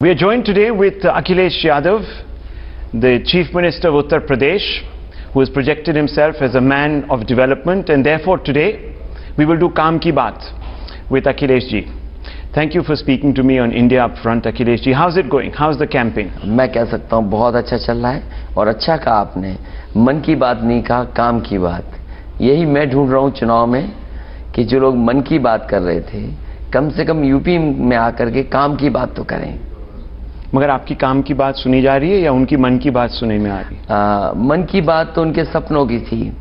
We are joined today with Akhilesh Yadav, the Chief Minister of Uttar Pradesh, who has projected himself as a man of development, and therefore today we will do Kaam Ki Baat with Akhilesh ji. Thank you for speaking to me on India Upfront, Akhilesh ji. How's it going? How's the campaign? मैं कह सकता हूँ बहुत अच्छा चल रहा है, और अच्छा कहा आपने, मन की बात नहीं कहा, काम की बात। यही मैं ढूंढ रहा हूँ चुनाव में कि जो लोग मन की बात कर रहे थे, कम से कम यूपी में आकर के काम की बात तो करें। मगर आपकी काम की बात सुनी जा रही है या उनकी मन की बात सुनने में आ रही है? मन की बात तो उनके सपनों की थी,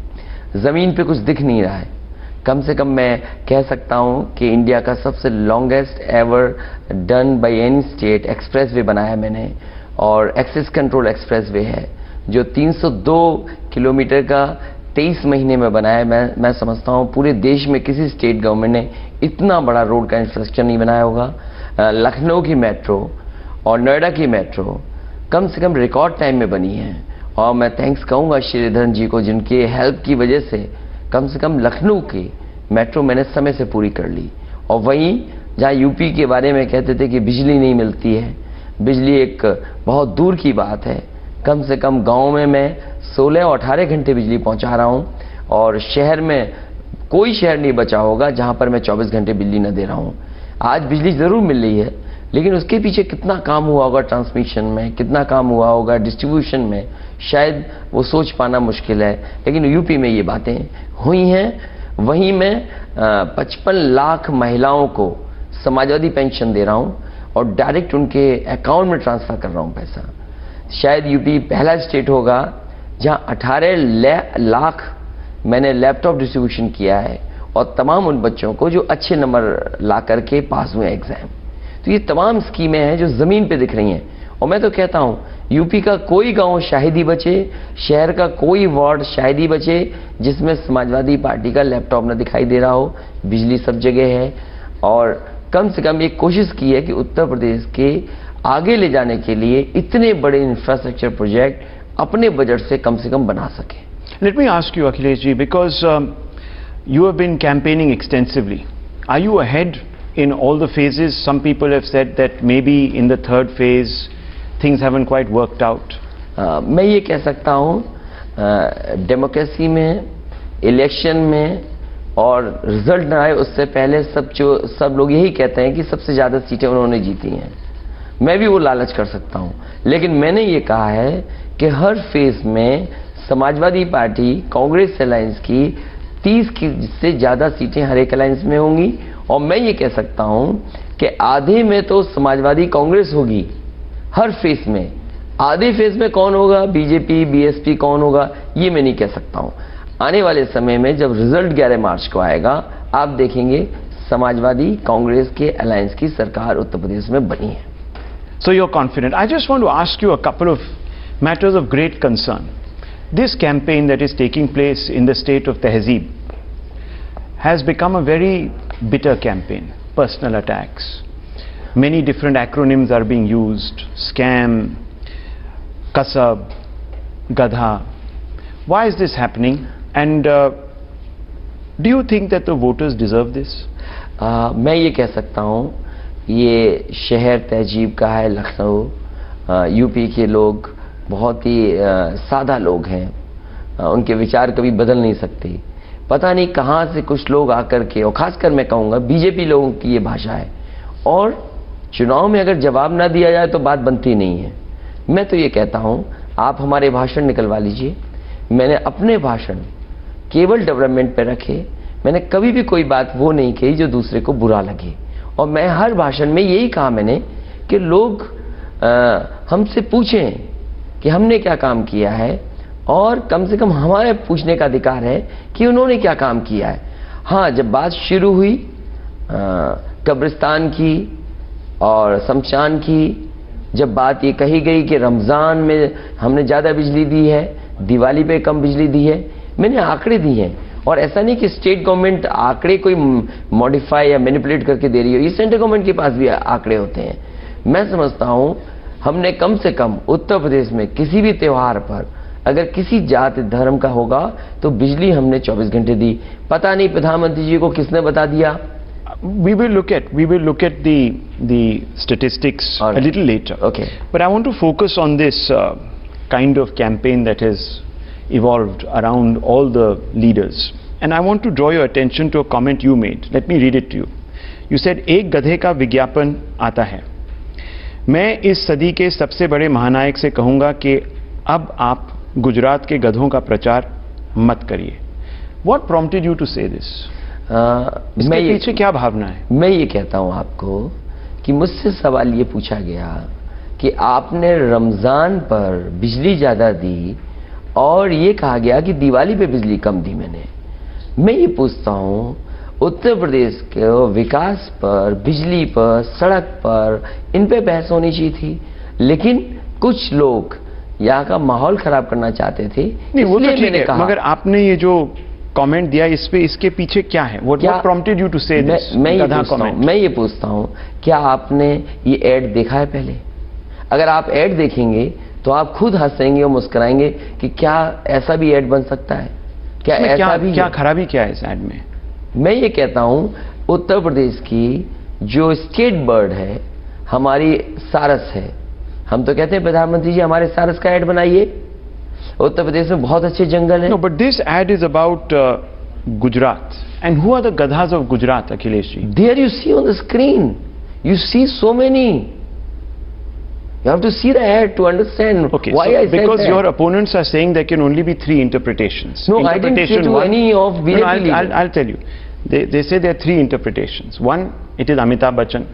जमीन पे कुछ दिख नहीं रहा है। कम से कम मैं कह सकता हूं कि इंडिया का सबसे longest ever done by any state expressway बनाया मैंने, और एक्सेस कंट्रोल एक्सप्रेसवे है जो 302 किलोमीटर का 23 महीने में बनाया। मैं समझता हूं पूरे देश में किसी स्टेट गवर्नमेंट ने इतना बड़ा रोड का इंफ्रास्ट्रक्चर नहीं बनाया होगा। लखनऊ की मेट्रो और नोएडा की मेट्रो कम से कम रिकॉर्ड टाइम में बनी है, और मैं थैंक्स कहूँगा श्रीधरन जी को, जिनके हेल्प की वजह से कम से कम लखनऊ की मेट्रो मैंने समय से पूरी कर ली। और वहीं जहाँ यूपी के बारे में कहते थे कि बिजली नहीं मिलती है, बिजली एक बहुत दूर की बात है। कम से कम गाँव में मैं 16 और 18 घंटे बिजली पहुँचा रहा हूँ, और शहर में कोई शहर नहीं बचा होगा जहाँ पर मैं 24 घंटे बिजली न दे रहा हूँ। आज बिजली ज़रूर मिल रही है, लेकिन उसके पीछे कितना काम हुआ होगा ट्रांसमिशन में, कितना काम हुआ होगा डिस्ट्रीब्यूशन में, शायद वो सोच पाना मुश्किल है। लेकिन यूपी में ये बातें हुई हैं। वहीं मैं 55 लाख महिलाओं को समाजवादी पेंशन दे रहा हूँ, और डायरेक्ट उनके अकाउंट में ट्रांसफ़र कर रहा हूँ पैसा। शायद यूपी पहला स्टेट होगा जहाँ 18 लाख मैंने लैपटॉप डिस्ट्रीब्यूशन किया है, और तमाम उन बच्चों को जो अच्छे नंबर ला करके पास हुए एग्ज़ाम। तो ये तमाम स्कीमें हैं जो ज़मीन पे दिख रही हैं, और मैं तो कहता हूँ यूपी का कोई गांव शायद ही बचे, शहर का कोई वार्ड शायद ही बचे जिसमें समाजवादी पार्टी का लैपटॉप न दिखाई दे रहा हो। बिजली सब जगह है, और कम से कम एक कोशिश की है कि उत्तर प्रदेश के आगे ले जाने के लिए इतने बड़े इंफ्रास्ट्रक्चर प्रोजेक्ट अपने बजट से कम बना सके। Let me ask you, Akhilesh ji, because you have been campaigning extensively. Are you ahead in all the phases? Some people have said that maybe in the third phase things haven't quite worked out. मैं ये कह सकता हूँ, democracy में, election में और result ना आए उससे पहले सब लोग यही कहते हैं कि सबसे ज़्यादा सीटें उन्होंने जीती हैं। मैं भी वो लालच कर सकता हूँ, लेकिन मैंने ये कहा है कि हर फेज में समाजवादी पार्टी कांग्रेस अलायंस की 30 की से ज़्यादा सीटें हर एक अलायंस में होंगी, और मैं ये कह सकता हूँ कि आधे में तो समाजवादी कांग्रेस होगी हर फेज में। आधे फेज में कौन होगा, बीजेपी बीएसपी कौन होगा, ये मैं नहीं कह सकता हूँ। आने वाले समय में जब रिजल्ट 11 मार्च को आएगा, आप देखेंगे समाजवादी कांग्रेस के अलायंस की सरकार उत्तर प्रदेश में बनी है। So you're confident. I just want to ask you a couple of matters of great concern. This campaign that is taking place in the state of Tehzeeb has become a very bitter campaign. Personal attacks. Many different acronyms are being used. Scam, Kasab, Gadha. Why is this happening? And do you think that the voters deserve this? मैं ये कह सकता हूँ, ये शहर तहजीब का है लखनऊ। यूपी के लोग बहुत ही सादा लोग हैं, उनके विचार कभी बदल नहीं सकते। पता नहीं कहाँ से कुछ लोग आकर के, और ख़ासकर मैं कहूँगा बीजेपी लोगों की ये भाषा है, और चुनाव में अगर जवाब ना दिया जाए तो बात बनती नहीं है। मैं तो ये कहता हूँ, आप हमारे भाषण निकलवा लीजिए। मैंने अपने भाषण केवल डेवलपमेंट पे रखे, मैंने कभी भी कोई बात वो नहीं कही जो दूसरे को बुरा लगे। और मैं हर भाषण में यही कहा मैंने कि लोग हमसे पूछें कि हमने क्या काम किया है, और कम से कम हमारे पूछने का अधिकार है कि उन्होंने क्या काम किया है। हाँ, जब बात शुरू हुई कब्रिस्तान की और शमशान की, जब बात ये कही गई कि रमज़ान में हमने ज़्यादा बिजली दी है, दिवाली पे कम बिजली दी है, मैंने आंकड़े दिए हैं। और ऐसा नहीं कि स्टेट गवर्नमेंट आंकड़े कोई मॉडिफाई या मैनिपुलेट करके दे रही हो, ये सेंट्रल गवर्नमेंट के पास भी आंकड़े होते हैं। मैं समझता हूँ हमने कम से कम उत्तर प्रदेश में किसी भी त्यौहार पर अगर किसी जाति धर्म का होगा तो बिजली हमने 24 घंटे दी। पता नहीं प्रधानमंत्री जी को किसने बता दिया, We will look at the statistics All right. a little later. Okay. But I want to focus on this kind of campaign that has evolved around all the leaders. And I want to draw your attention to a comment you made. Let me read it to you. You said, एक गधे का विज्ञापन आता है. मैं इस सदी के सबसे बड़े महानायक से कहूंगा कि अब आप गुजरात के गधों का प्रचार मत करिए. What prompted you to say this? इसके पीछे क्या भावना है? मैं ये कहता हूं आपको कि मुझसे सवाल ये पूछा गया कि आपने रमजान पर बिजली ज्यादा दी और ये कहा गया कि दिवाली पे बिजली कम दी मैंने. मैं ये पूछता हूं, उत्तर प्रदेश के विकास पर, बिजली पर, सड़क पर, इन पे बहस होनी चाहिए थी, लेकिन कुछ लोग यहाँ का माहौल खराब करना चाहते थे. नहीं, वो तो इसलिए ठीक मैंने है, कहा, मगर आपने ये जो कमेंट दिया इस पे, इसके पीछे क्या है? What prompted you to say this? मैं गधा comment. मैं ये पूछता हूँ, क्या आपने ये ऐड देखा है पहले? अगर आप ऐड देखेंगे तो आप खुद हंसेंगे और मुस्कुराएंगे कि क्या ऐसा भी ऐड बन सकता है? क्या इसमें ऐसा भी क्या है? खराबी क्या है इस ऐड में? मैं ये कहता हूँ, उत्तर प्रदेश की जो स्टेट बर्ड है, हमारी सारस है. हम तो कहते हैं प्रधानमंत्री जी हमारे सारस का ऐड बनाइए. उत्तर प्रदेश में बहुत अच्छे जंगल हैं. No, but this ad is about Gujarat. And who are the gadhas of Gujarat, Akhilesh ji? There you see on the screen, you see so many. You have to see the ad to understand Okay, why so I said because that. your opponents are saying there can only be 3 interpretations. No, I didn't say to one- any of BJP No, leaders. I'll tell you. They say there are 3 interpretations. 1, it is Amitabh Bachchan.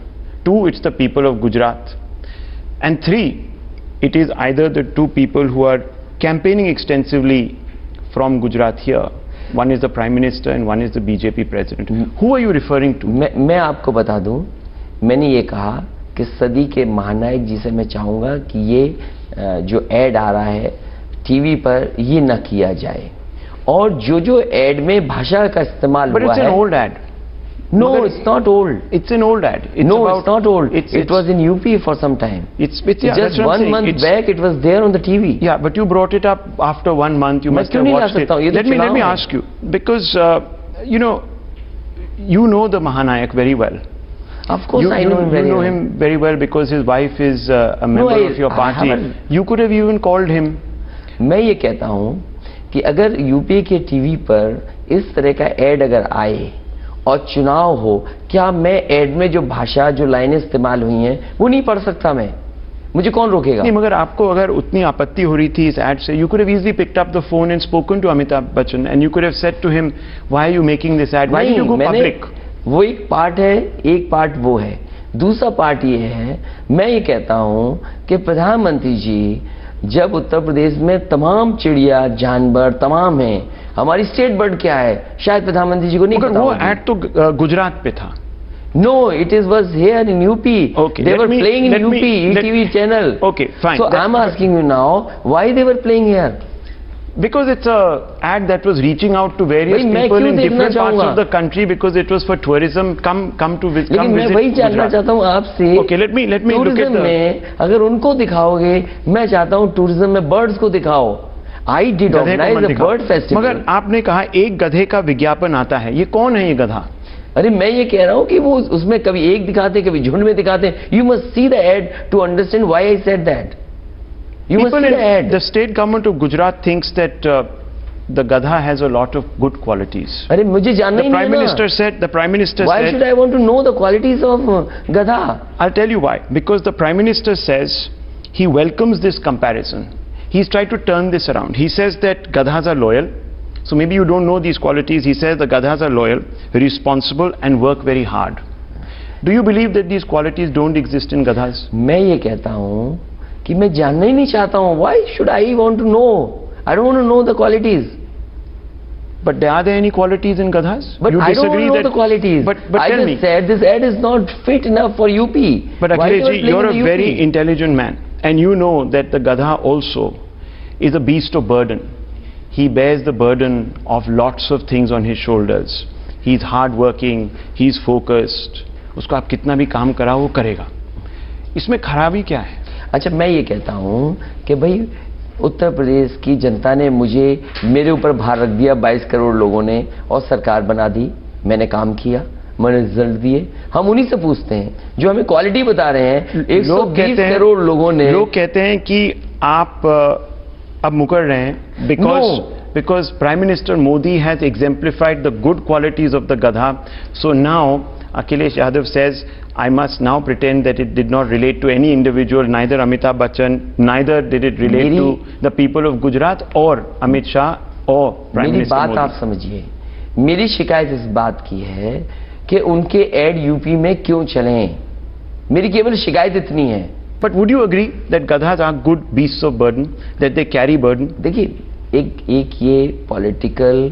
2, it's the people of Gujarat. And 3, it is either the 2 people who are campaigning extensively from Gujarat here. One is the Prime Minister and one is the BJP President. Who are you referring to? मैं आपको बता दूं, मैंने ये कहा कि सदी के महानायक जी से मैं चाहूंगा कि ये जो ऐड आ रहा है टीवी पर, ये न किया जाए. और जो ऐड में भाषा का इस्तेमाल But हुआ it's an है. old ad. No, Mother- it's not old. It's an old ad. It's No, about, it's not old. It's, It was in UP for some time. It's yeah, Just that's what I'm 1 saying. month It's- back, it was there on the TV. Yeah, but you brought it up after 1 month. You मैं must क्यों have नहीं ला watched it. सकता हूँ? ये तो Let me चुनाव है. ask you, because you know the Mahanayak very well. Of course, You I know him very know well. him very well because his wife is a member of your I party. haven't. You could have even called him. मैं ये कहता हूँ कि अगर UP के TV पर इस तरह का ऐड अगर आए और चुनाव हो, क्या मैं ऐड में जो भाषा, जो लाइनें इस्तेमाल हुई हैं, वो नहीं पढ़ सकता? मैं, मुझे कौन रोकेगा? नहीं, मगर आपको अगर उतनी आपत्ति हो रही थी इस ad से, you could have easily picked up the phone and spoken to Amitabh Bachchan and you could have said to him, why are you making this ad? Why did you go public? वो एक part है, एक part वो है. दूसरा part ये है, मैं ये कहता हूँ कि प्रधानमंत्री जी जब उत्तर प्रदेश में तमाम चिड़िया, जानवर तमाम हैं, हमारी स्टेट बर्ड क्या है, शायद प्रधानमंत्री जी को नहीं मगर पता वो होगी. ad तो गुजरात पे था. No, it was here in UP. Okay, They let were me- playing in let UP, me- let- ETV channel. Okay, fine. So I'm asking you now, why they were playing here? Because it's a ad that was reaching out to various भाई, मैं people क्यों in देखना different parts चाहूंगा? of the country because it was for tourism. Come to visit. लेकिन मैं वही जानना Gujarat. चाहता हूँ आपसे. Okay, let me look at tourism the. में अगर उनको दिखाओगे, मैं चाहता हूँ टूरिज्म में बर्ड्स को दिखाओ. I did गधे को organize मत a दिखाओ. bird festival. मगर आपने कहा एक गधे का विज्ञापन आता है. ये कौन है ये गधा? अरे मैं ये कह रहा हूँ कि वो उसमें कभी एक दिखाते हैं, कभी झुंड में दिखाते हैं. You must see the ad to understand why I said that. You must People see the in ad. the state government of Gujarat thinks that the gadha has a lot of good qualities. अरे मुझे जानना The ही नहीं Prime है ना. Minister said. The Prime Minister Why said. should I want to know the qualities of Gadha? I'll tell you why. Because the Prime Minister says he welcomes this comparison. He's tried to turn this around. He says that Gadhas are loyal. So maybe you don't know these qualities. He says the Gadhas are loyal, responsible and work very hard. Do you believe that these qualities don't exist in Gadhas? मैं ये कहता हूँ कि मैं जानना ही नहीं चाहता हूँ. Why should I want to know? I don't want to know the qualities. But are there any qualities in Gadhas? But you I don't want disagree to know that, the qualities. But I tell just me. said this ad is not fit enough for UP. But Why they were Akhilesh ji, playing you're a in the very UP? intelligent man. And you know that the Gadha also is a beast of burden. He bears the burden of lots of things on his shoulders. He's hard working, he's focused. उसको आप कितना भी काम कराओ वो करेगा. इसमें खराबी क्या है? अच्छा, मैं ये कहता हूँ कि भाई उत्तर प्रदेश की जनता ने मेरे ऊपर भार रख दिया. 22 करोड़ लोगों ने और सरकार बना दी. मैंने काम किया. मैंने रिजल्ट दिए। हम उन्हीं से पूछते हैं जो हमें क्वालिटी बता रहे हैं। 120 करोड़ लोगों ने, लोग कहते हैं कि आप अब मुकर रहे हैं because Prime Minister Modi has exemplified the good qualities of the Gadha. So now Akhilesh Yadav says, I must now pretend that it did not relate to any individual, neither Amitabh Bachchan, neither did it relate to the people of Gujarat or Amit Shah or Prime Minister Modi. मेरी बात आप समझिए, मेरी शिकायत इस बात की है कि उनके एड यूपी में क्यों चलें। मेरी केवल शिकायत इतनी है। But would you agree that Gadhas are good beasts of burden, that they carry burden? देखिए, एक ये पॉलिटिकल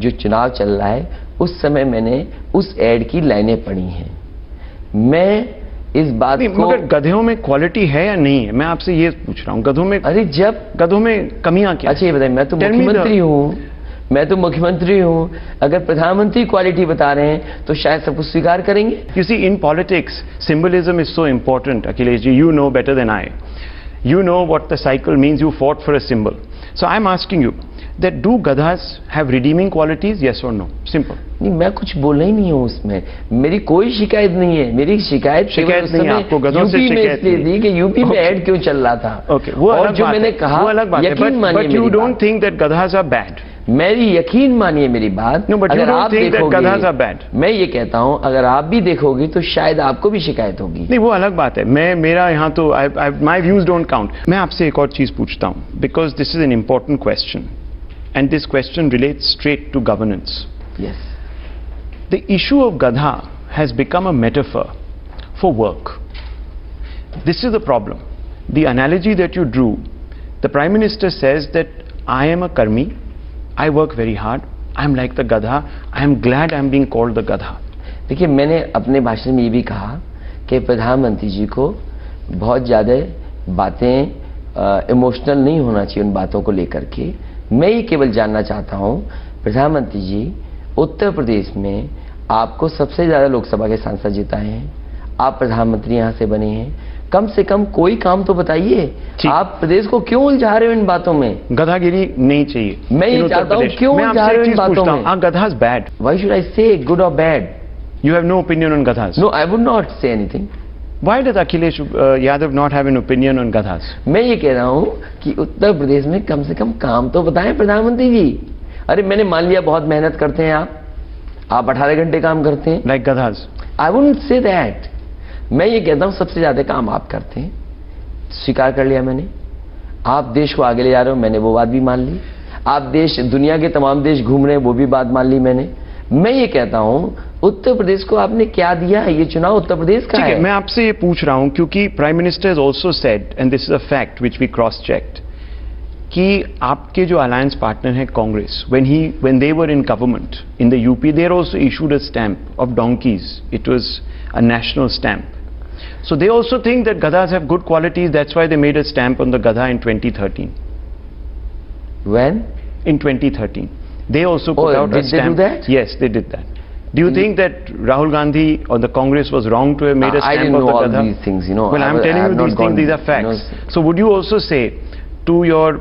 जो चुनाव चल रहा है, उस समय मैंने उस एड की लाइनें पढ़ी हैं। मैं इस बात को, मगर गधों में क्वालिटी है या नहीं है, मैं आपसे ये पूछ रहा हूँ। गधों में, अरे जब गधों में कमियां क्या? अच्छा ये बताइए, मैं तो मुख्यमंत्री हूँ, अगर प्रधानमंत्री क्वालिटी बता रहे हैं तो शायद सब कुछ स्वीकार करेंगे। You see, in politics, symbolism is so important, Akhilesh ji. You know better than I. You know what the cycle means. You fought for a symbol. So I'm asking you that do Gadhas have redeeming qualities? Yes or no? Simple. नहीं, मैं कुछ बोला ही नहीं हूँ उसमें। मेरी कोई शिकायत नहीं है। मेरी शिकायत नहीं है आपको गधों से शिकायत इसलिए दी कि यूपी में ऐड क्यों चल रहा था। ओके, वो और जो मैंने कहा, यकीन मानिए, but you don't think that Gadhas are bad? मेरी यकीन मानिए मेरी बात। No, but you don't think that Gadhas are bad? मैं ये कहता हूँ, अगर आप भी देखोगे तो शायद आपको भी शिकायत होगी। नहीं, वो अलग बात है। मेरा यहाँ तो my views don't count. मैं आपसे एक और चीज पूछता हूँ, because this is an important question, and this question relates straight to governance. Yes. The issue of Gadha has become a metaphor for work. This is the problem. The analogy that you drew, the Prime Minister says that I am a Karmi, I work very hard, I am like the Gadha, I am glad I am being called the Gadha. देखिए, मैंने अपने भाषण में ये भी कहा कि प्रधानमंत्री जी को बहुत ज़्यादा बातें इमोशनल नहीं होना चाहिए उन बातों को लेकर के। मैं ये केवल जानना चाहता हूँ, प्रधानमंत्री जी, उत्तर प्रदेश में आपको सबसे ज़्यादा लोकसभा के सांसद जिताए हैं, आप प्रधानमंत्री यहाँ से बने हैं, कम से कम कोई काम तो बताइए। आप प्रदेश को क्यों उलझा रहे हो इन बातों में? गधागिरी नहीं चाहिए। मैं ये चाहता हूँ, क्यों उलझा रहे हो इन बातों में? Are Gadhas bad? Why should I say good or bad? You have no opinion on Gadhas? No, I would not say anything. Why does Akhilesh Yadav not have an opinion on Gadhas? मैं ये कह रहा हूँ कि उत्तर प्रदेश में कम से कम काम तो बताएं प्रधानमंत्री जी। अरे मैंने मान लिया बहुत मेहनत करते हैं आप 18 घंटे काम करते हैं। Like Gadhas? I wouldn't say that. मैं ये कहता हूँ सबसे ज्यादा काम आप करते हैं, स्वीकार कर लिया मैंने। आप देश को आगे ले जा रहे हो, मैंने वो बात भी मान ली। आप दुनिया के तमाम देश घूम रहे हैं, वो भी बात मान ली मैंने। मैं ये कहता हूँ, उत्तर प्रदेश को आपने क्या दिया है? ये चुनाव उत्तर प्रदेश का है। मैं आपसे ये पूछ रहा हूँ क्योंकि prime minister has also said, and this is a fact which we cross checked, कि आपके जो अलायंस पार्टनर हैं Congress, when they were in government in the UP, they also issued a stamp of donkeys. It was a national stamp. So they also think that Gadhas have good qualities. That's why they made a stamp on the Gadha in 2013. When? In 2013. They also put out a stamp. Did they do that? Yes, they did that. Do you think that Rahul Gandhi or the Congress was wrong to have made a stamp I didn't of the know all Gadha? these things, you know. Well, I'm telling you these things, these are facts. So would you also say to your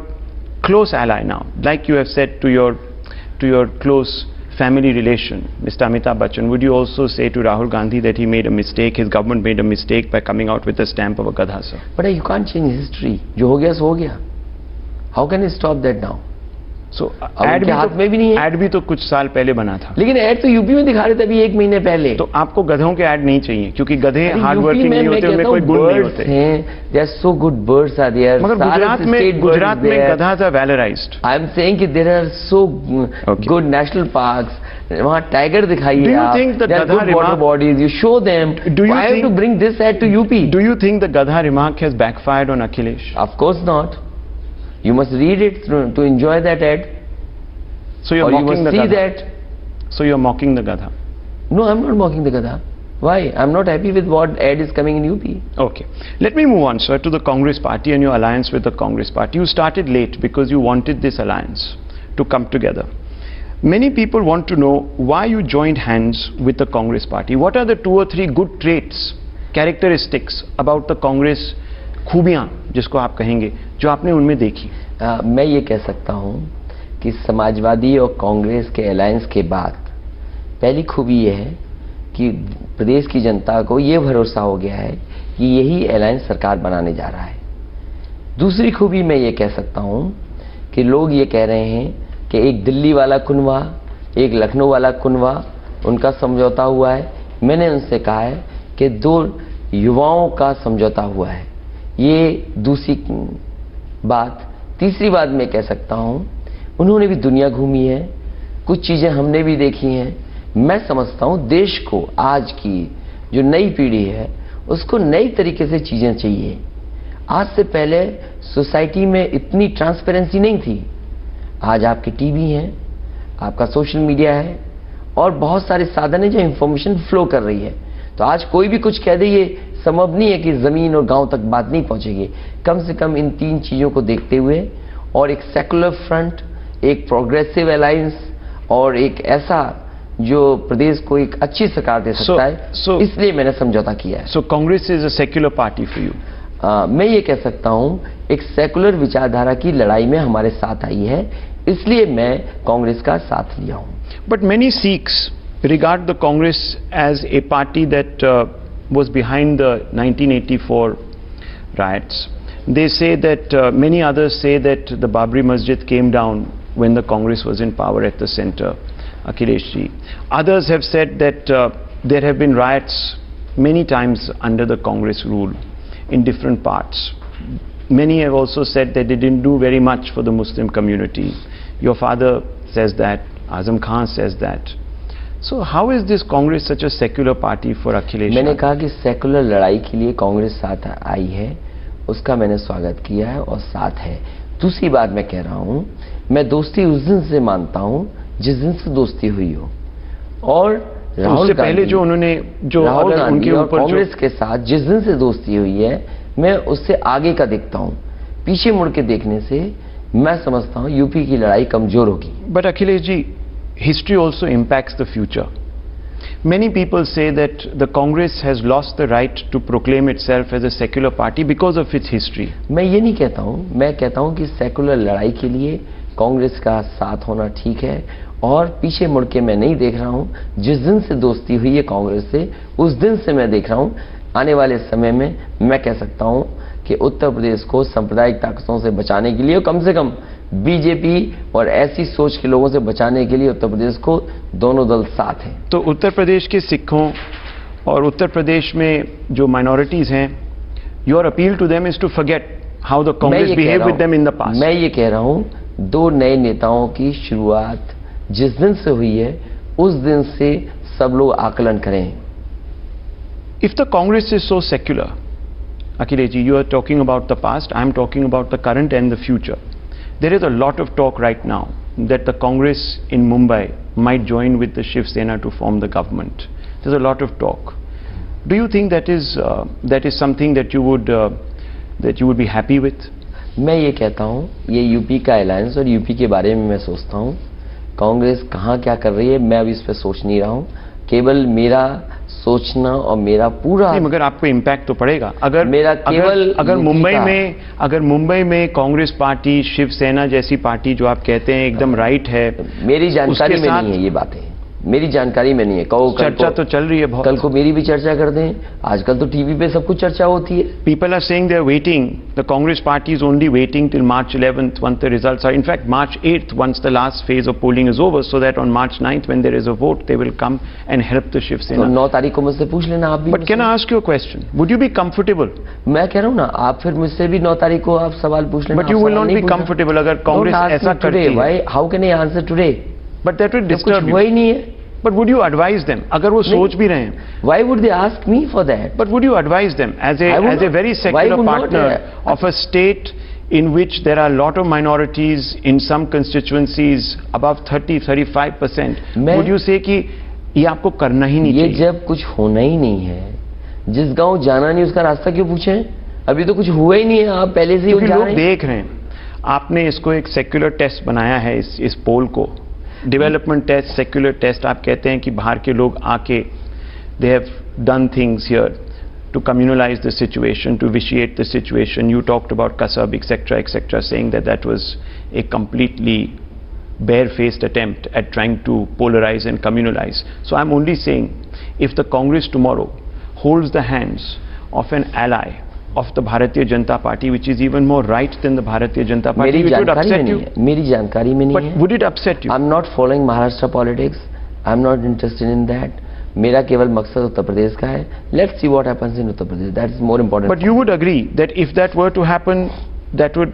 close ally now, like you have said to your close family relation, Mr. Amitabh Bachchan, would you also say to Rahul Gandhi that he made a mistake, his government made a mistake by coming out with a stamp of a Gadha, sir? But you can't change history. जो हो गया सो हो गया. How can you stop that now? So ad के हाथ में भी नहीं है. ad भी तो कुछ साल पहले बना था. लेकिन ad तो यूपी में दिखा रहे थे अभी 1 महीने पहले. तो आपको गधों के ad नहीं चाहिए क्योंकि गधे हार्ड वर्किंग नहीं होते, उनमें कोई गुण नहीं होते. They are so good birds are there. मगर गुजरात में गधास are valorized. I am saying कि there are so good national parks. वहाँ टाइगर दिखाइए. Do you think the Gadha water bodies? You show them. Why have to bring this ad to UP? Do you think the Gadha remark has backfired on Akhilesh? Of course not. You must read it to enjoy that ad. So you're mocking the Gadha. You must see that. So you're mocking the Gadha. No, I'm not mocking the Gadha. Why? I'm not happy with what ad is coming in UP. Okay. Let me move on, sir, to the Congress party and your alliance with the Congress party. You started late because you wanted this alliance to come together. Many people want to know why you joined hands with the Congress party. What are the 2 or 3 good traits, characteristics about the Congress, खूबियां जिसको आप कहेंगे, जो आपने उनमें देखी? मैं ये कह सकता हूँ कि समाजवादी और कांग्रेस के अलायंस के बाद पहली खूबी ये है कि प्रदेश की जनता को ये भरोसा हो गया है कि यही अलायंस सरकार बनाने जा रहा है। दूसरी खूबी मैं ये कह सकता हूँ कि लोग ये कह रहे हैं कि एक दिल्ली वाला कुनवा, एक लखनऊ वाला कुनवा, उनका समझौता हुआ है। मैंने उनसे कहा है कि 2 युवाओं का समझौता हुआ है। ये दूसरी बात। तीसरी बात मैं कह सकता हूँ, उन्होंने भी दुनिया घूमी है, कुछ चीज़ें हमने भी देखी हैं। मैं समझता हूँ देश को, आज की जो नई पीढ़ी है उसको नई तरीके से चीज़ें चाहिए। आज से पहले सोसाइटी में इतनी ट्रांसपेरेंसी नहीं थी। आज आपके टीवी हैं, आपका सोशल मीडिया है और बहुत सारे साधन हैं जो इंफॉर्मेशन फ्लो कर रही है। तो आज कोई भी कुछ कह दे, ये संभव नहीं है कि ज़मीन और गांव तक बात नहीं पहुंचेगी। कम से कम इन 3 चीज़ों को देखते हुए, और एक सेकुलर फ्रंट, एक प्रोग्रेसिव अलायंस और एक ऐसा जो प्रदेश को एक अच्छी सरकार दे सकता है, इसलिए मैंने समझौता किया है। So Congress is a secular party for you? मैं ये कह सकता हूँ एक सेकुलर विचारधारा की लड़ाई में हमारे साथ आई है, इसलिए मैं कांग्रेस का साथ लिया हूँ। But many Sikhs regard the Congress as a party that was behind the 1984 riots. They say that many others say that the Babri Masjid came down when the Congress was in power at the center, Akhilesh ji. Others have said that there have been riots many times under the Congress rule in different parts. Many have also said that they didn't do very much for the Muslim community. Your father says that, Azam Khan says that. So how is this Congress such a secular party for Akhilesh? मैंने कहा कि secular लड़ाई के लिए कांग्रेस साथ आई है, उसका मैंने स्वागत किया है और साथ है। दूसरी बात मैं कह रहा हूँ, मैं दोस्ती उस दिन से मानता हूँ जिस दिन से दोस्ती हुई हो। और उससे पहले जो उन्होंने जो राहुल गांधी उनके और ऊपर कांग्रेस के साथ जिस दिन से दोस्ती हुई है, मैं उससे आगे का देखता हूँ। पीछे मुड़ के देखने से मैं समझता हूँ यूपी की लड़ाई कमजोर होगी। But Akhilesh ji, history also impacts the future. Many people say that the Congress has lost the right to proclaim itself as a secular party because of its history. मैं ये नहीं कहता हूँ, मैं कहता हूँ कि सेकुलर लड़ाई के लिए कांग्रेस का साथ होना ठीक है, और पीछे मुड़ के मैं नहीं देख रहा हूँ। जिस दिन से दोस्ती हुई है कांग्रेस से, उस दिन से मैं देख रहा हूँ आने वाले समय में मैं कह सकता हूँ कि उत्तर प्रदेश को सांप्रदायिक ताकतों से बचाने के लिए, और कम से कम बीजेपी और ऐसी सोच के लोगों से बचाने के लिए उत्तर प्रदेश को दोनों दल साथ हैं। तो उत्तर प्रदेश के सिखों और उत्तर प्रदेश में जो माइनॉरिटीज हैं, your appeal to them is to forget how the Congress behave with them in the past. मैं ये कह रहा हूँ 2 नए नेताओं की शुरुआत जिस दिन से हुई है, उस दिन से सब लोग आकलन करें। If the Congress is so secular, Akhilesh ji, you are talking about the past, I am talking about the current and the future. There is a lot of talk right now that the Congress in Mumbai might join with the Shiv Sena to form the government. There's a lot of talk. Do you think that is something that you would be happy with? मैं ये कहता हूँ, ये UP का alliance और UP के बारे में मैं सोचता हूँ। कांग्रेस कहाँ क्या कर रही है मैं अभी इस पर सोच नहीं रहा हूँ। केवल मेरा सोचना और मेरा पूरा नहीं, मगर आपको इम्पैक्ट तो पड़ेगा। अगर मेरा केवल अगर मुंबई में कांग्रेस पार्टी, शिवसेना जैसी पार्टी जो आप कहते हैं एकदम राइट है, मेरी जानकारी में नहीं है ये बातें, मेरी जानकारी में नहीं है। कहो चर्चा तो चल रही है बहुत। कल को मेरी भी चर्चा कर दें, आजकल तो टीवी पे सब कुछ चर्चा होती है। People are saying they're waiting. The Congress party is only waiting till March 11th once the results are. In fact, March 8th once the last phase of polling is over, so that on March 9th when there is a vote, they will come and help the Shiv Sena. तो 9 तारीख को मुझसे पूछ लेना आप भी। But can I ask you a question? Would you be comfortable? मैं कह रहा हूँ ना, आप फिर मुझसे भी 9 तारीख को आप सवाल पूछ लेना। But you will not be comfortable अगर कांग्रेस ऐसा करती है। Why? How can I answer today? But that will disturb you. हुआ ही नहीं है। But would you advise them? अगर वो सोच भी रहे हैं, Why would they ask me for that? but would you advise them as a very secular partner of a state in which there are a lot of minorities in some constituencies above 30-35%? Would you say कि ये आपको करना ही नहीं चाहिए? ये जब कुछ होना ही नहीं है, जिस गांव जाना नहीं उसका रास्ता क्यों पूछें? अभी तो कुछ हुआ ही नहीं है, आप पहले से ही क्योंकि लोग देख रहे हैं। आपने इसको एक सेक्युलर टेस्ट बनाया है, इस पोल को डेवलपमेंट टेस्ट, सेक्युलर टेस्ट। आप कहते हैं कि बाहर के लोग आके they have done things here to communalize the situation, to vitiate the situation. You talked about Kasab, etc., etc., saying that that was a completely barefaced attempt at trying to polarize and communalize. So I'm only saying, if the Congress tomorrow holds the hands of an ally of the Bharatiya Janata Party, which is even more right than the Bharatiya Janata Party, मेरी it would जानकारी में upset नहीं you. है, मेरी जानकारी में नहीं But है. would it upset you? I'm not following Maharashtra politics. I'm not interested in that. मेरा केवल मकसद उत्तर प्रदेश का है. Let's see what happens in Uttar Pradesh. That is more important. But you would agree that if that were to happen, that would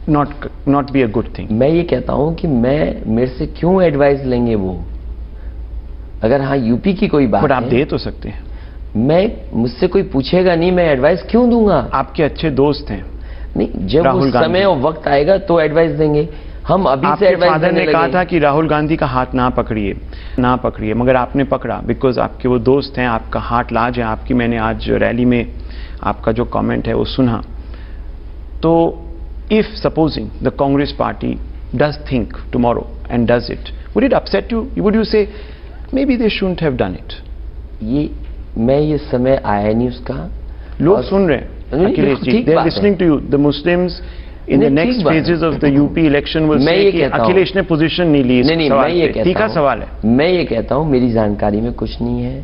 not be a good thing. मैं ये कहता हूँ कि मेरे से क्यों एडवाइस लेंगे वो? अगर हाँ यूपी की कोई बात But आप है, दे तो सकते हैं. मुझसे कोई पूछेगा नहीं, मैं एडवाइस क्यों दूंगा? आपके अच्छे दोस्त हैं. नहीं, जब राहुल उस गांधी. समय और वक्त आएगा तो एडवाइस देंगे. हम अभी से आपके एडवाइस फादर देने ने कहा लगे. था कि राहुल गांधी का हाथ ना पकड़िए, मगर आपने पकड़ा, बिकॉज आपके वो दोस्त हैं, आपका हार्ट लार्ज है. आपकी मैंने आज रैली में आपका जो कमेंट है वो सुना. तो if supposing the Congress party does think tomorrow and does it, would it upset you? Would you say maybe they shouldn't have done it? ये समय आया नहीं उसका. लोग सुन रहे हैं. नहीं, अखिलेश जी, ठीक they are बात है. listening to you. The Muslims in the नहीं, next ठीक बात है. phases of the UP election will मैं say ये कि कहता हूं. अखिलेश ने पोजीशन नहीं ली इस नहीं, सवाल मैं ये पे. कहता ठीक है, हूं. सवाल है. मैं ये कहता हूँ मेरी जानकारी में कुछ नहीं है,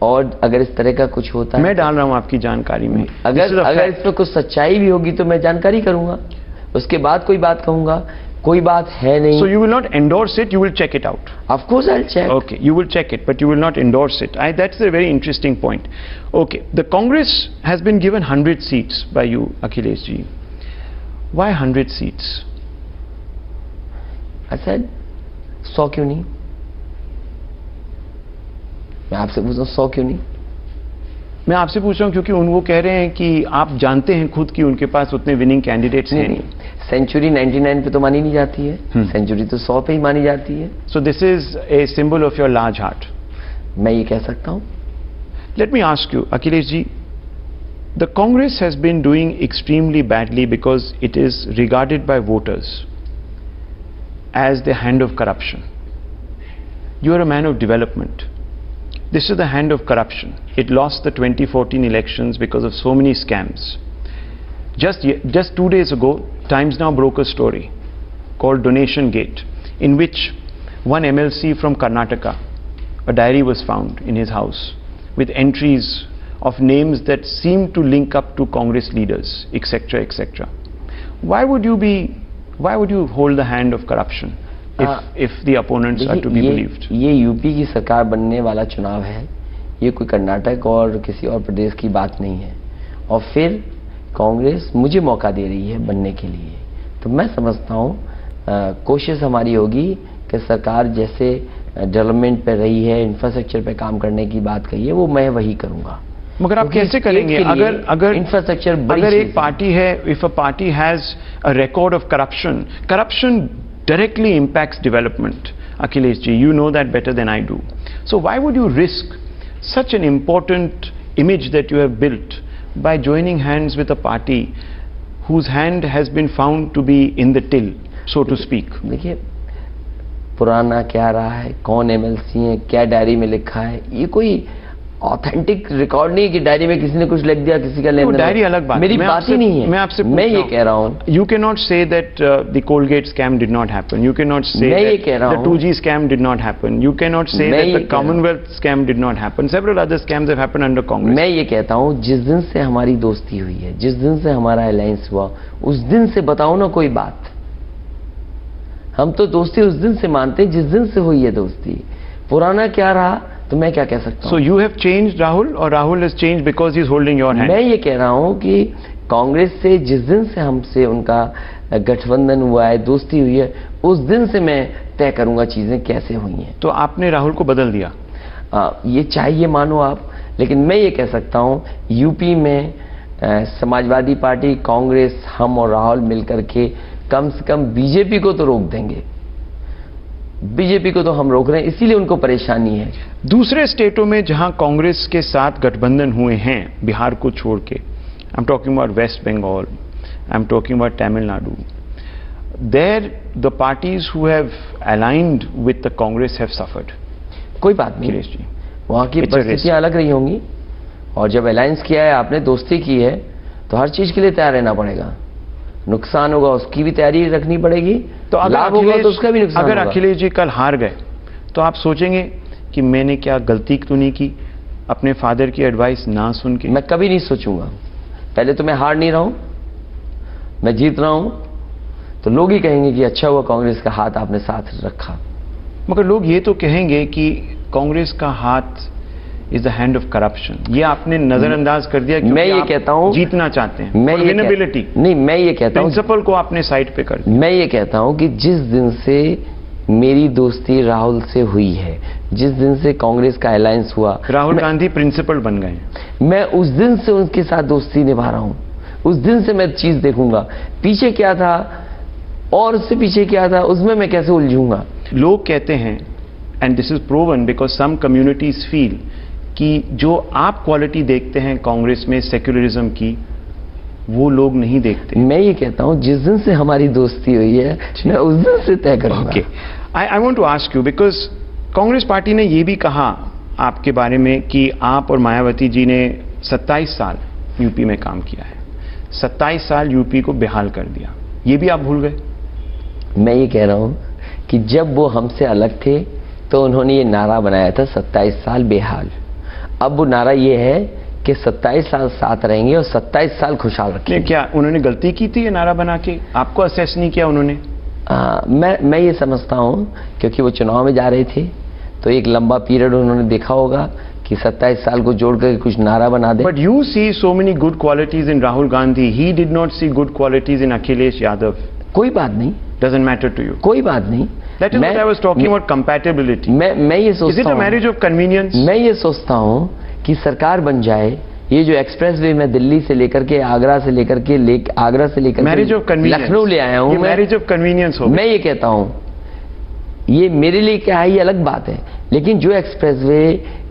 और अगर इस तरह का कुछ होता है, मैं डाल रहा हूं आपकी जानकारी में. अगर इसमें कुछ सच्चाई भी होगी तो मैं जानकारी करूंगा, उसके बाद कोई बात कहूंगा. कोई बात है नहीं. So you will not endorse it, you will check it out. Of course I'll check. Okay, you will check it, but you will not endorse it. That's a very interesting point. Okay, the Congress has been given 100 seats by you, Akhilesh ji. Why 100 seats? I said 100 क्यों नहीं? मैं आपसे पूछ रहा हूँ 100 क्यों नहीं? मैं आपसे पूछ रहा हूं क्योंकि वो कह रहे हैं कि आप जानते हैं खुद कि उनके पास उतने विनिंग कैंडिडेट्स हैं नहीं. सेंचुरी 99 पे तो मानी नहीं जाती है. सेंचुरी तो 100 पे ही मानी जाती है. So this is a symbol of your large heart. मैं ये कह सकता हूँ. Let me ask you, Akhilesh ji, the Congress has been doing extremely badly because it is regarded by voters as the hand of corruption. You are a man of development. This is the hand of corruption. It lost the 2014 elections because of so many scams. Just 2 days ago, Times Now broke a story called Donation Gate, in which one MLC from Karnataka, a diary was found in his house with entries of names that seemed to link up to Congress leaders, etc., etc. Why would you hold the hand of corruption if the opponents are to be believed? ये UP की सरकार बनने वाला चुनाव है. ये कोई कर्नाटक और किसी और प्रदेश की बात नहीं है. और फिर कांग्रेस मुझे मौका दे रही है बनने के लिए, तो मैं समझता हूँ कोशिश हमारी होगी कि सरकार जैसे डेवलपमेंट पे रही है, इंफ्रास्ट्रक्चर पे काम करने की बात कही है, वो मैं वही करूँगा. मगर आप कैसे करेंगे अगर इंफ्रास्ट्रक्चर अगर एक पार्टी है, if a party has a record of corruption directly impacts development. Akhilesh ji, you know that better than I do. So why would you risk such an important image that you have built by joining hands with a party whose hand has been found to be in the till, so to speak? देखिए, पुराना क्या रहा है, कौन MLC है, क्या diary में लिखा है, ये कोई ऑथेंटिक रिकॉर्ड नहीं है कि डायरी में किसी ने कुछ लिख दिया, किसी का लेन देन. डायरी अलग बात. मेरी बात ही नहीं है. मैं ये कह रहा हूँ, you cannot say that the Colgate scam did not happen. You cannot say that the 2G scam did not happen. You cannot say that the Commonwealth scam did not happen. Several other scams have happened under Congress. मैं ये कहता हूँ, जिस दिन से हमारी दोस्ती हुई है, जिस दिन से हमारा अलायंस हुआ, उस दिन से बताओ ना कोई बात. हम तो दोस्ती उस दिन से मानते हैं जिस दिन से हुई है दोस्ती. पुराना क्या रहा तो मैं क्या कह सकता हूँ? So you have changed Rahul, or Rahul has changed because he is holding your hand? मैं ये कह रहा हूँ कि कांग्रेस से जिस दिन से हमसे उनका गठबंधन हुआ है, दोस्ती हुई है, उस दिन से मैं तय करूंगा चीजें कैसे हुई हैं. तो आपने राहुल को बदल दिया? ये चाहिए मानो आप, लेकिन मैं ये कह सकता हूँ यूपी में समाजवादी पार्टी, कांग्रेस, हम और राहुल मिलकर के कम से कम बीजेपी को तो रोक देंगे. बीजेपी को तो हम रोक रहे हैं, इसीलिए उनको परेशानी है. दूसरे स्टेटों में जहां कांग्रेस के साथ गठबंधन हुए हैं, बिहार को छोड़ के, I am talking about West Bengal, I am talking about Tamil Nadu, there the parties who have aligned with the Congress have suffered. कोई बात नहीं, अखिलेश जी, वहां की परिस्थितियां अलग रही होंगी, और जब अलायंस किया है आपने, दोस्ती की है, तो हर चीज के लिए तैयार रहना पड़ेगा. नुकसान होगा उसकी भी तैयारी रखनी पड़ेगी, तो अगर लाभ होगा तो उसका भी नुकसान अगर होगा। अखिलेश जी कल हार गए तो आप सोचेंगे कि मैंने क्या गलती तो नहीं की अपने फादर की एडवाइस ना सुन के? मैं कभी नहीं सोचूंगा। पहले तो मैं हार नहीं रहा हूं, मैं जीत रहा हूं, तो लोग ही कहेंगे कि अच्छा हुआ कांग्रेस का हाथ आपने साथ रखा। मगर लोग ये तो कहेंगे कि कांग्रेस का हाथ is the hand of corruption. ये आपने नजरअंदाज कर दिया क्योंकि मैं ये आप कहता हूं, जीतना चाहते हैं। मैं ये विनेबिलिटी नहीं, मैं ये कहता हूं, प्रिंसिपल को आपने साइड पे कर दिया। मैं ये कहता हूं कि जिस दिन से मेरी दोस्ती राहुल से हुई है, जिस दिन से कांग्रेस का अलायंस हुआ, राहुल गांधी प्रिंसिपल बन गए हैं। मैं उस दिन से उनके साथ दोस्ती निभा रहा हूं। उस दिन से मैं चीज देखूंगा पीछे क्या था और उससे पीछे क्या था, उसमें मैं कैसे उलझूंगा। लोग कहते हैं, and this is proven because some communities feel, कि जो आप क्वालिटी देखते हैं कांग्रेस में सेक्युलरिज्म की, वो लोग नहीं देखते। मैं ये कहता हूं जिस दिन से हमारी दोस्ती हुई है मैं उस दिन से तय करूंगा। Okay, I want to ask you, because Congress party ने ये भी कहा आपके बारे में कि आप और मायावती जी ने 27 साल यूपी में काम किया है, 27 साल यूपी को बेहाल कर दिया। ये भी आप भूल गए? मैं ये कह रहा हूं कि जब वो हमसे अलग थे तो उन्होंने ये नारा बनाया था 27 साल बेहाल। अब वो नारा ये है कि 27 साल साथ रहेंगे और 27 साल खुशहाल रखेंगे। क्या उन्होंने गलती की थी ये नारा बना के? आपको असेस नहीं किया उन्होंने? मैं ये समझता हूं क्योंकि वो चुनाव में जा रहे थे तो एक लंबा पीरियड उन्होंने देखा होगा कि 27 साल को जोड़ कर कुछ नारा बना दे। But you see so many good qualities in Rahul Gandhi, he did not see good qualities in Akhilesh Yadav. कोई बात नहीं, डजंट मैटर टू यू? कोई बात नहीं। That is what I was talking about, compatibility. मैं ये Is सोचता it a हूं, marriage of convenience? मैं ये सोचता हूं कि सरकार बन जाए, ये जो एक्सप्रेसवे में दिल्ली से लेकर के आगरा से लेकर के आगरा से लेकर Marriage of convenience. लखनऊ ले आया हूं। ये marriage of convenience हो गई। मैं ये कहता हूं ये मेरे लिए क्या है ये अलग बात है, लेकिन जो एक्सप्रेसवे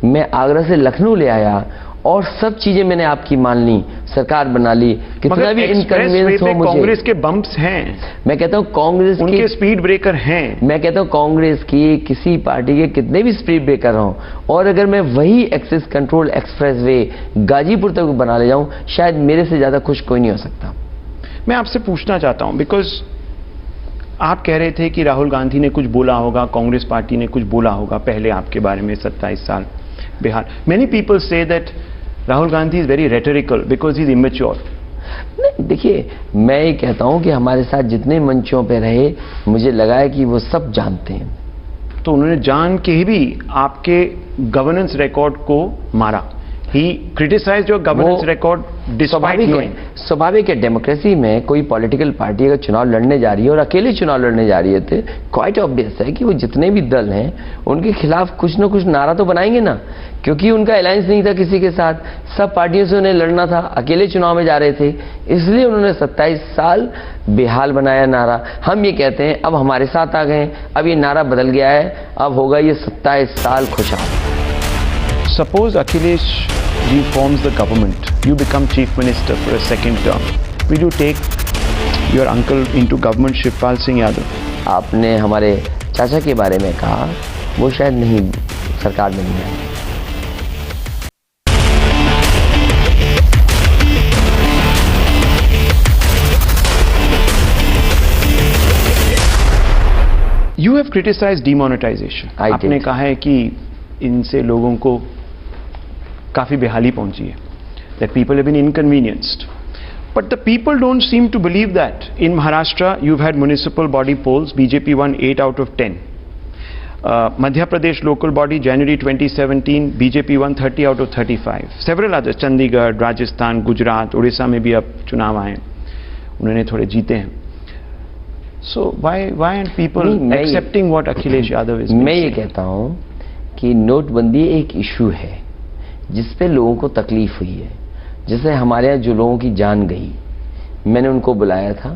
मैं आगरा से लखनऊ ले आया और सब चीजें मैंने आपकी मान ली, सरकार बना ली, कितना भी इनकन्वीनियंस हो मुझे। कांग्रेस के बम्प्स हैं, मैं कहता हूं कांग्रेस उनके स्पीड ब्रेकर हैं। मैं कहता हूं कांग्रेस की किसी पार्टी के कितने भी स्पीड ब्रेकर हों और अगर मैं वही एक्सेस कंट्रोल एक्सप्रेसवे गाजीपुर तक बना ले जाऊं, शायद मेरे से ज्यादा खुश कोई नहीं हो सकता। मैं आपसे पूछना चाहता हूं, बिकॉज आप कह रहे थे कि राहुल गांधी ने कुछ बोला होगा, कांग्रेस पार्टी ने कुछ बोला होगा पहले आपके बारे में 27 साल Bihar. Many people say that Rahul Gandhi is very rhetorical because he is immature. नहीं, देखिए मैं ये कहता हूं कि हमारे साथ जितने मंचों पे रहे मुझे लगा है कि वो सब जानते हैं। तो उन्होंने जान के भी आपके गवर्नेंस रिकॉर्ड को मारा। He criticized your governance record despite knowing. स्वाभाविक है, डेमोक्रेसी में कोई पॉलिटिकल पार्टी अगर चुनाव लड़ने जा रही है और अकेले चुनाव लड़ने जा रही है तो क्वाइट ऑब्वियस है कि वो जितने भी दल हैं उनके खिलाफ कुछ ना कुछ नारा तो बनाएंगे ना, क्योंकि उनका अलायंस नहीं था किसी के साथ, सब पार्टियों से उन्हें लड़ना था, अकेले चुनाव में जा रहे थे, इसलिए उन्होंने 27 साल बेहाल बनाया नारा। हम ये कहते हैं अब हमारे साथ आ गए, अब ये नारा बदल गया है, अब होगा ये 27 साल खुशहाल। Suppose Akhilesh ji forms the government, you become chief minister for a second term. Will you take your uncle into government, Shivpal Singh Yadav? आपने हमारे चाचा के बारे में कहा, वो शायद नहीं सरकार में नहीं आए। You have criticized demonetization. I आपने did. कहा है कि इनसे लोगों को काफी बेहाली पहुंची है, that people have been inconvenienced. But the people don't seem to believe that. In Maharashtra, you've had municipal body polls. BJP won 8 out of 10. Madhya Pradesh local body, January 2017, BJP won 30 out of 35. Several others, Chandigarh, Rajasthan, Gujarat, Odisha में भी अब चुनाव आए, उन्होंने थोड़े जीते हैं. So why aren't people accepting what Akhilesh Yadav is? मैं ये कहता हूँ कि नोटबंदी एक इशू है जिस पे लोगों को तकलीफ हुई है। जैसे हमारे यहाँ जो लोगों की जान गई, मैंने उनको बुलाया था,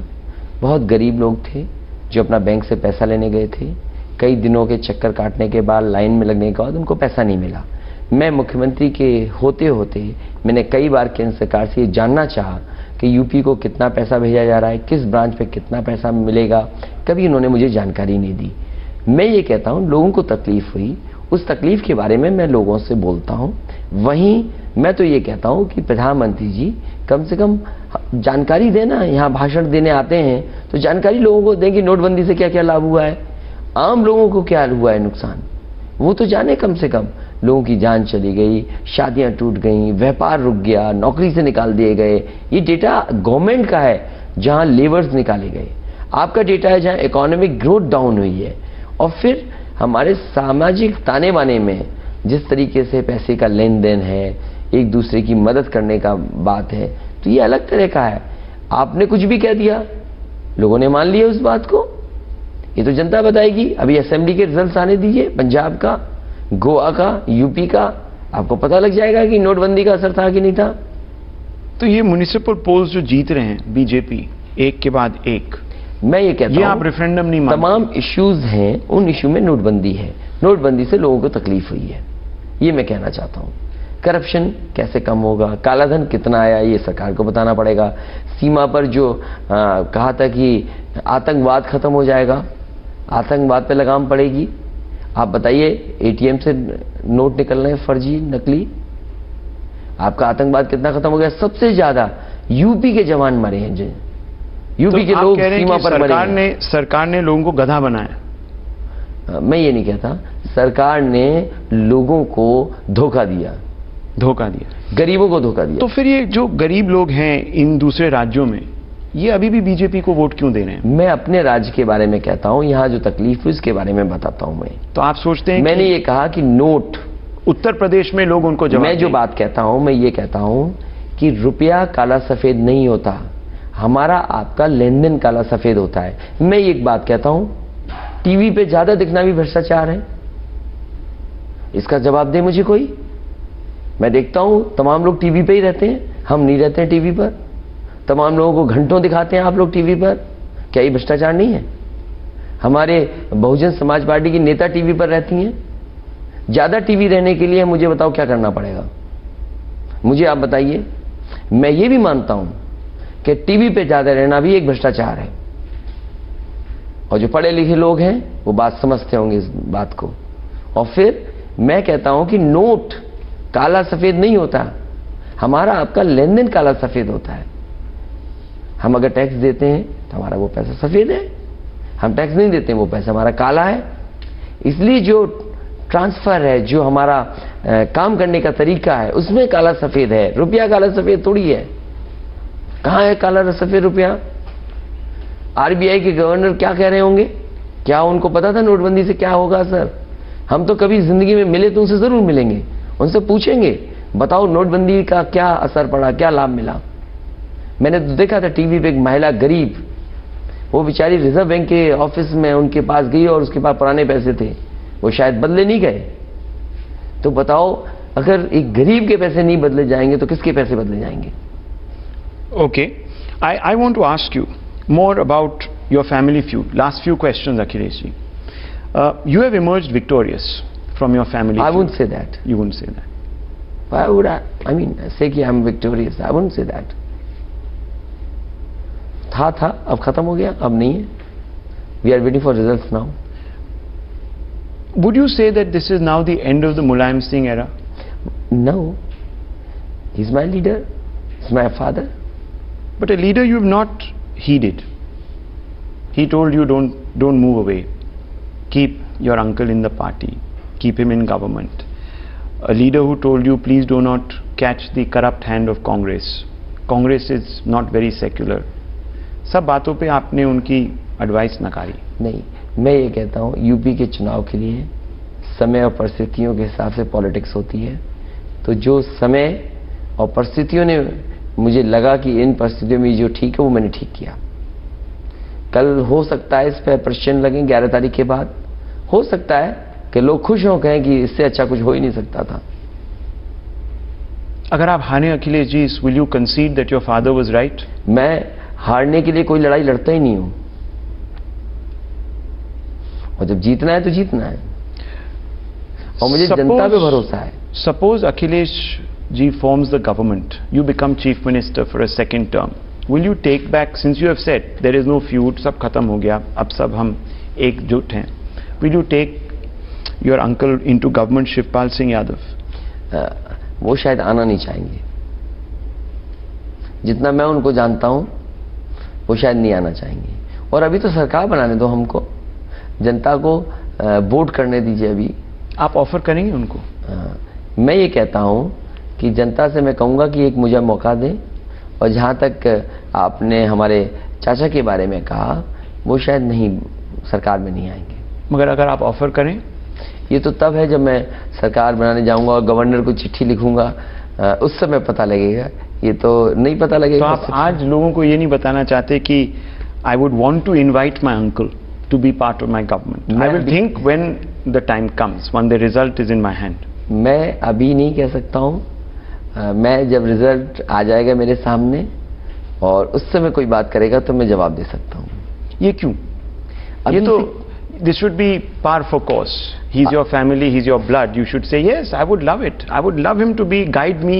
बहुत गरीब लोग थे जो अपना बैंक से पैसा लेने गए थे, कई दिनों के चक्कर काटने के बाद, लाइन में लगने के बाद उनको पैसा नहीं मिला। मैं मुख्यमंत्री के होते होते मैंने कई बार केंद्र सरकार से ये जानना चाहा कि यूपी को कितना पैसा भेजा जा रहा है, किस ब्रांच पे कितना पैसा मिलेगा, कभी उन्होंने मुझे जानकारी नहीं दी। मैं ये कहता हूँ लोगों को तकलीफ हुई, उस तकलीफ के बारे में मैं लोगों से बोलता हूँ। वहीं मैं तो ये कहता हूँ कि प्रधानमंत्री जी कम से कम जानकारी देना। यहाँ भाषण देने आते हैं तो जानकारी लोगों को दें कि नोटबंदी से क्या क्या लाभ हुआ है, आम लोगों को क्या हुआ है नुकसान, वो तो जाने। कम से कम लोगों की जान चली गई, शादियां टूट गई, व्यापार रुक गया, नौकरी से निकाल दिए गए। ये डेटा गवर्नमेंट का है जहां लेबर्स निकाले गए। आपका डेटा है जहां इकोनॉमिक ग्रोथ डाउन हुई है। और फिर हमारे सामाजिक ताने बाने में जिस तरीके से पैसे का लेन देन है, एक दूसरे की मदद करने का बात है, तो ये अलग तरह का है। आपने कुछ भी कह दिया, लोगों ने मान लिया उस बात को, ये तो जनता बताएगी। अभी असेंबली के रिजल्ट्स आने दीजिए, पंजाब का, गोवा का, यूपी का, आपको पता लग जाएगा कि नोटबंदी का असर था कि नहीं था। तो ये म्युनिसिपल पोल्स जो जीत रहे हैं बीजेपी एक के बाद एक, मैं ये कहता हूं, आप रेफरेंडम नहीं मानते? तमाम इश्यूज हैं, उन इश्यू में नोटबंदी है। नोटबंदी से लोगों को तकलीफ हुई है, ये मैं कहना चाहता हूं। करप्शन कैसे कम होगा, कालाधन कितना आया, ये सरकार को बताना पड़ेगा। सीमा पर जो कहा था कि आतंकवाद खत्म हो जाएगा, आतंकवाद पे लगाम पड़ेगी। आप बताइए, एटीएम से नोट निकल रहे हैं फर्जी, नकली, आपका आतंकवाद कितना खत्म हो गया? सबसे ज्यादा यूपी के जवान मरे हैं जो यूपी के लोग सीमा पर मरे हैं। सरकार ने लोगों को गधा बनाया। मैं ये नहीं कहता, सरकार ने लोगों को धोखा दिया, गरीबों को धोखा दिया। तो फिर ये जो गरीब लोग हैं इन दूसरे राज्यों में, ये अभी भी बीजेपी को वोट क्यों दे रहे हैं? मैं अपने राज्य के बारे में कहता हूं, यहां जो तकलीफ है उसके बारे में बताता हूं। मैं तो आप सोचते हैं, मैंने ये कहा कि नोट, उत्तर प्रदेश में लोग उनको जवाब, मैं जो बात कहता हूं, मैं ये कहता हूं कि रुपया काला सफेद नहीं होता, हमारा आपका लेन देन काला सफेद होता है। मैं एक बात कहता हूं, टीवी पे ज्यादा दिखना भी भ्रष्टाचार है, इसका जवाब दे मुझे कोई। मैं देखता हूं तमाम लोग टीवी पे ही रहते हैं, हम नहीं रहते हैं टीवी पर। तमाम लोगों को घंटों दिखाते हैं आप लोग टीवी पर, क्या ये भ्रष्टाचार नहीं है? हमारे बहुजन समाज पार्टी की नेता टीवी पर रहती हैं। ज्यादा टीवी रहने के लिए मुझे बताओ क्या करना पड़ेगा, मुझे आप बताइए। मैं ये भी मानता हूं कि टीवी पे ज्यादा रहना भी एक भ्रष्टाचार है, और जो पढ़े लिखे लोग हैं वो बात समझते होंगे इस बात को। और फिर मैं कहता हूं कि नोट काला सफेद नहीं होता, हमारा आपका लेन देन काला सफेद होता है। हम अगर टैक्स देते हैं तो हमारा वो पैसा सफेद है, हम टैक्स नहीं देते हैं वो पैसा हमारा काला है। इसलिए जो ट्रांसफर है, जो हमारा काम करने का तरीका है, उसमें काला सफेद है। रुपया काला सफेद थोड़ी है, कहां है काला सफेद रुपया? आरबीआई के गवर्नर क्या कह रहे होंगे? क्या उनको पता था नोटबंदी से क्या होगा सर? हम तो कभी जिंदगी में मिले तो उनसे जरूर मिलेंगे, उनसे पूछेंगे बताओ नोटबंदी का क्या असर पड़ा, क्या लाभ मिला। मैंने तो देखा था टीवी पे एक महिला गरीब, वो बेचारी रिजर्व बैंक के ऑफिस में उनके पास गई और उसके पास पुराने पैसे थे, वो शायद बदले नहीं गए। तो बताओ, अगर एक गरीब के पैसे नहीं बदले जाएंगे तो किसके पैसे बदले जाएंगे? Okay, I want to ask you more about your family feud. Last few questions, Akhilesh ji. You have emerged victorious from your family feud. I wouldn't say that. You wouldn't say that. Why would I? I mean, say कि I'm victorious. I wouldn't say that. था, अब खत्म हो गया, अब नहीं है. We are waiting for results now. Would you say that this is now the end of the Mulayam Singh era? No. He's my leader. He's my father. But a leader you have not heeded. He told you don't move away. Keep your uncle in the party. Keep him in government. A leader who told you please do not catch the corrupt hand of Congress. Congress is not very secular. सब बातों पे आपने उनकी advice नकारी। नहीं, मैं ये कहता हूँ यूपी के चुनाव के लिए समय और परिस्थितियों के हिसाब से पॉलिटिक्स होती है। तो जो समय और परिस्थितियों ने मुझे लगा कि इन परिस्थितियों में जो ठीक है वो मैंने ठीक किया। कल हो सकता है इस पर प्रश्न लगे 11 तारीख के बाद, हो सकता है कि लोग खुश हो कहें कि इससे अच्छा कुछ हो ही नहीं सकता था। अगर आप हारे Akhilesh ji, will you concede that your father was right? मैं हारने के लिए कोई लड़ाई लड़ता ही नहीं हूं, और जब जीतना है तो जीतना है, और मुझे जनता पे भरोसा है। Suppose Akhilesh ji forms the government, you become chief minister for a second term, will you take back, since you have said there is no feud, सब खत्म हो गया, अब सब हम एकजुट हैं, will you take your uncle into government, Shivpal Singh Yadav? वो शायद आना नहीं चाहेंगे। जितना मैं उनको जानता हूं वो शायद नहीं आना चाहेंगे। और अभी तो सरकार बनाने दो हमको, जनता को वोट करने दीजिए। अभी आप ऑफर करेंगे उनको? मैं ये कहता हूं कि जनता से मैं कहूंगा कि एक मुझे मौका दें, और जहां तक आपने हमारे चाचा के बारे में कहा, वो शायद नहीं, सरकार में नहीं आएंगे। मगर अगर आप ऑफर करें? ये तो तब है जब मैं सरकार बनाने जाऊंगा और गवर्नर को चिट्ठी लिखूंगा, उस समय पता लगेगा। ये तो नहीं पता लगेगा। तो आप आज लोगों को ये नहीं बताना चाहते कि I would want to invite my uncle to be part of my government? I will think when the time comes, when the result is in my hand. मैं अभी नहीं कह सकता हूं। मैं जब रिजल्ट आ जाएगा मेरे सामने और उस समय कोई बात करेगा तो मैं जवाब दे सकता हूं। ये क्यों? ये तो this should be par for course. He's your family, he's your blood. You should say yes, I would love it. I would love him to be guide me.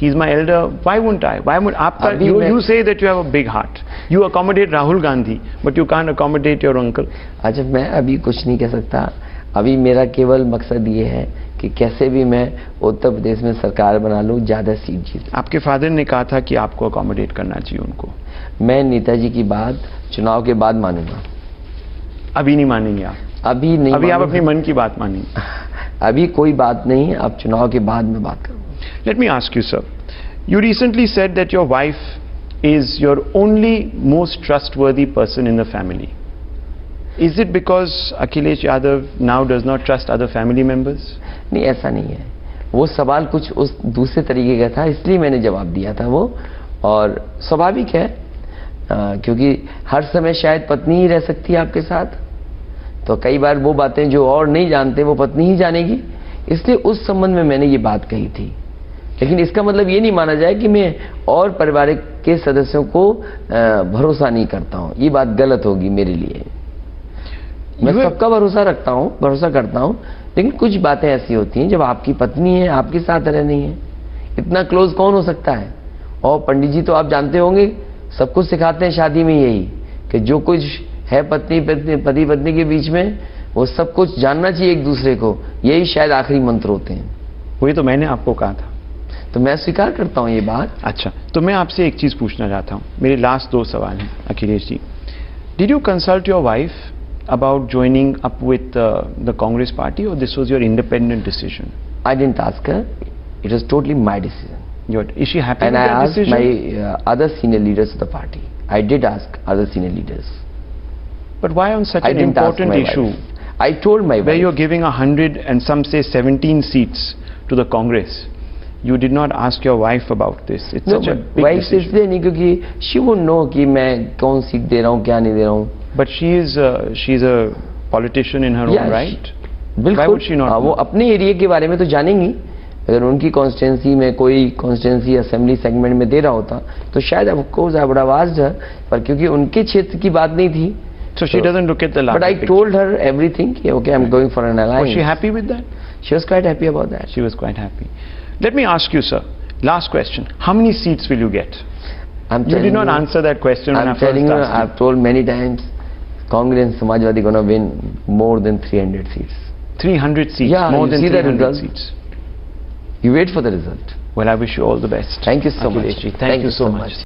He's my elder. Why wouldn't I? Why would aapka, you say that you have a big heart. You accommodate Rahul Gandhi, but you can't accommodate your uncle. अच्छा, मैं अभी कुछ नहीं कह सकता। अभी मेरा केवल मकसद ये है कि कैसे भी मैं उत्तर प्रदेश में सरकार बना लूं, ज्यादा सीट जीत। आपके फादर ने कहा था कि आपको अकोमोडेट करना चाहिए उनको। मैं नेताजी की बात चुनाव के बाद मानूंगा। अभी नहीं मानेंगे आप? अभी नहीं। अभी आप अपने मन की बात मानेंगे? अभी कोई बात नहीं, अब चुनाव के बाद में बात करूंगा। Let me ask you sir, you recently said that your wife is your only most trustworthy person in the family. Is it because Akhilesh Yadav now does not trust other family members? नहीं, ऐसा नहीं है। वो सवाल कुछ उस दूसरे तरीके का था, इसलिए मैंने जवाब दिया था वो। और स्वाभाविक है, क्योंकि हर समय शायद पत्नी ही रह सकती है आपके साथ, तो कई बार वो बातें जो और नहीं जानते वो पत्नी ही जानेगी, इसलिए उस संबंध में मैंने ये बात कही थी। लेकिन इसका मतलब ये नहीं माना जाए कि मैं और पारिवारिक के सदस्यों को भरोसा नहीं करता हूँ। ये बात गलत होगी मेरे लिए। मैं सबका भरोसा रखता हूँ, भरोसा करता हूँ, लेकिन कुछ बातें ऐसी होती हैं जब आपकी पत्नी है, आपके साथ रह नहीं है, इतना क्लोज कौन हो सकता है। और पंडित जी तो आप जानते होंगे, सब कुछ सिखाते हैं शादी में यही, कि जो कुछ है पति पत्नी के बीच में, वो सब कुछ जानना चाहिए एक दूसरे को। यही शायद आखिरी मंत्र होते हैं। वही तो मैंने आपको कहा था, तो मैं स्वीकार करता हूँ ये बात। अच्छा, तो मैं आपसे एक चीज पूछना चाहता हूँ। मेरे लास्ट 2 सवाल हैं Akhilesh ji. Did you consult your wife about joining up with the Congress party, or this was your independent decision? I didn't ask her. It was totally my decision. Is she happy and with that decision? And I asked my other senior leaders of the party. I did ask other senior leaders. But why on such an important issue? I told my wife. Where you're giving 100 and some say 17 seats to the Congress, you did not ask your wife about this. It's such a big wife decision. इसलिए नहीं, क्योंकि she won't know कि मैं कौन seat दे रहा हूँ, क्या नहीं दे रहा हूँ। But she's a politician in her own right. बिल्कुल। Why would she not? वो अपने एरिया के बारे में तो जानेंगी। अगर उनकी कॉन्स्टिट्यूंसी में कोई कॉन्स्टिट्यूंसी असेंबली सेगमेंट में दे रहा होता तो शायद of course I would have asked her, पर क्योंकि उनके क्षेत्र की बात नहीं थी। So she doesn't look at the larger But I picture. told her everything. Okay, I'm going for an alliance. Was she happy with that? She was quite happy about that. She was quite happy. Let me ask you, sir. Last question. How many seats will you get? You did not answer that question when I first asked you. I've told many times, Congress and Samajwadi gonna win more than 300 seats. 300 seats? Yeah, more than see 300 seats. You wait for the result. Well, I wish you all the best. Thank you so much. Thank you so much.